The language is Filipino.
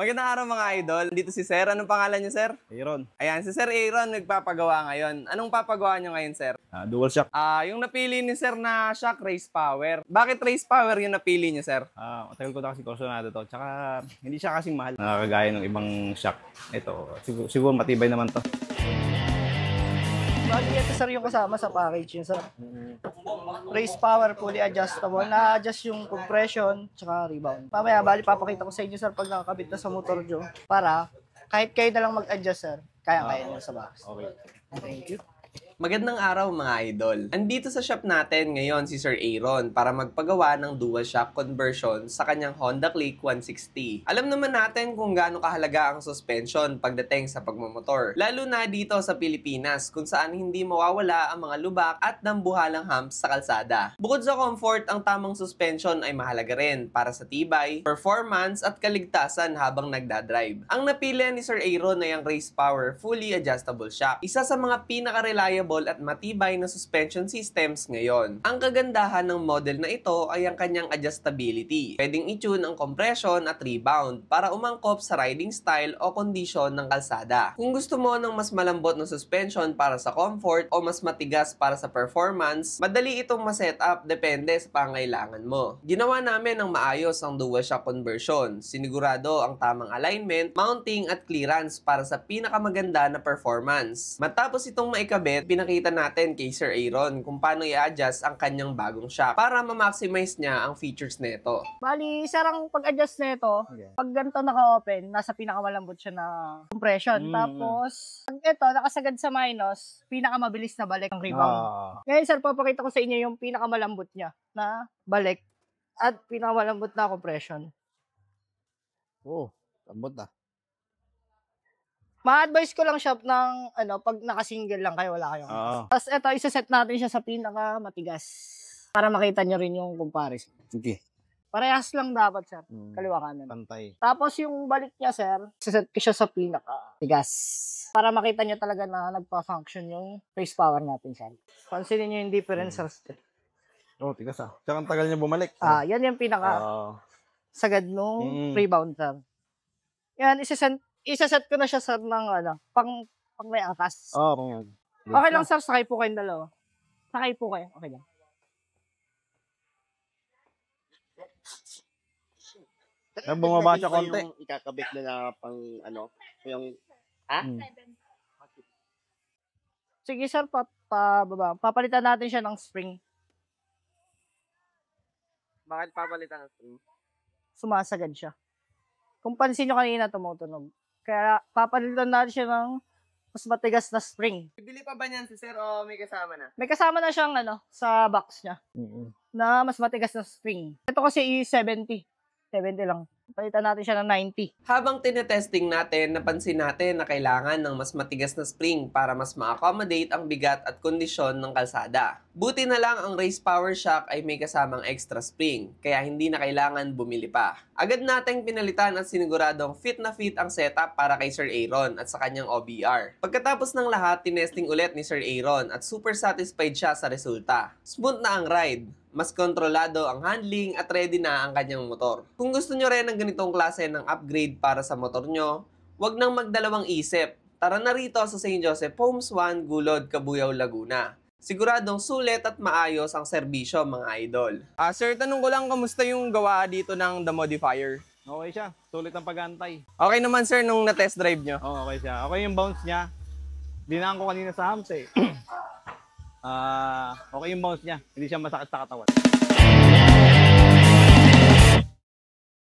Magandang araw mga idol. Dito si Sir. Anong pangalan niyo, Sir? Aaron. Ayan, si Sir Aaron nagpapagawa ngayon. Anong papagawa niyo ngayon, Sir? Dual shock. Yung napili ni Sir na shock, race power. Bakit race power yung napili niyo, Sir? Matagal ko na kasi kursunado to. Tsaka hindi siya kasing mahal. Nakakagaya ng ibang shock. Ito, siguro matibay naman to. Bali, ito sir yung kasama sa package yun, sir. Race power, fully adjustable. Na-adjust yung compression, tsaka rebound. Mamaya, bali, papakita ko sa inyo, sir, pag nakakabit na sa motor nyo. Para, kahit kayo na lang mag-adjust, sir, kaya-kaya nyo sa box. Okay. Thank you. Magandang araw mga idol. Andito sa shop natin ngayon si Sir Aaron para magpagawa ng dual shock conversion sa kanyang Honda Click 160. Alam naman natin kung gaano kahalaga ang suspension pagdating sa pagmamotor. Lalo na dito sa Pilipinas kung saan hindi mawawala ang mga lubak at dambuhalang humps sa kalsada. Bukod sa comfort, ang tamang suspension ay mahalaga rin para sa tibay, performance at kaligtasan habang nagdadrive. Ang napili ni Sir Aaron ay ang Race Power Fully Adjustable Shock. Isa sa mga pinaka-reliable at matibay na suspension systems ngayon. Ang kagandahan ng model na ito ay ang kanyang adjustability. Pwedeng i-tune ang compression at rebound para umangkop sa riding style o kondisyon ng kalsada. Kung gusto mo ng mas malambot na suspension para sa comfort o mas matigas para sa performance, madali itong ma-setup depende sa pangailangan mo. Ginawa namin ng maayos ang dual shock conversion. Sinigurado ang tamang alignment, mounting at clearance para sa pinakamaganda na performance. Matapos itong maikabit, pinakita natin kay Sir Aaron kung paano i-adjust ang kanyang bagong shock para ma-maximize niya ang features nito. Bali, sir, ang pag-adjust nito, pag ganito naka-open, nasa pinakamalambot siya na compression. Tapos, pag ito, nakasagad sa minus, pinakamabilis na balik ang rebound. Ngayon, sir, papakita ko sa inyo yung pinakamalambot niya na balik at pinakamalambot na compression. Lambot na. Ma-advise ko lang shop ng pag naka-single lang kayo, wala kayong. Tapos ito, isa-set natin siya sa pinaka-matigas para makita nyo rin yung comparison. Sige. Parehas lang dapat, sir. Kaliwa kanan. Pantay. Tapos yung balik niya, sir, isa-set ko siya sa pinaka-tigas para makita nyo talaga na nagpa-function yung race power natin, sir. Pansinin nyo yung difference, sir. Tigas Tsaka ang tagal niya bumalik. Yan yung pinaka-sagad nung rebound, sir. Yan, isa-set ko na siya, sir, ng pang may angkas. Okay lang, sir. Sakay po kayong dalawa. Sakay po kayo. Okay lang. Bumaba siya konti. Yung ikakabit na pang yung Sige, sir, baba. Papalitan natin siya ng spring. Bakit papalitan ng spring? Sumasagad siya. Kung pansin nyo kanina, tumutunog. Kaya papalitan natin siya ng mas matigas na spring. Bibili pa ba niyan si Sir o may kasama na? May kasama na siyang sa box niya na mas matigas na spring. Ito kasi i-70. 70 lang. Palitan natin siya ng 90. Habang tinetesting natin, napansin natin na kailangan ng mas matigas na spring para mas ma-accommodate ang bigat at kondisyon ng kalsada. Buti na lang ang Race Power Shock ay may kasamang extra spring, kaya hindi na kailangan bumili pa. Agad nating pinalitan at siniguradong fit na fit ang setup para kay Sir Aaron at sa kanyang OBR. Pagkatapos ng lahat, tinesting ulit ni Sir Aaron at super satisfied siya sa resulta. Smooth na ang ride, mas kontrolado ang handling at ready na ang kanyang motor. Kung gusto nyo rin ng ganitong klase ng upgrade para sa motor nyo, huwag nang magdalawang isip. Tara na rito sa St. Joseph Homes 1, Gulod, Cabuyao, Laguna. Siguradong sulit at maayos ang serbisyo mga idol. Sir, tanong ko lang, kamusta yung gawa dito ng The Modifier? Okay siya. Sulit ang pag-antay. Okay naman sir nung na-test drive nyo? Okay siya. Okay yung bounce niya. Dinaan ko kanina sa humps okay yung bounce niya. Hindi siya masakit sa katawan.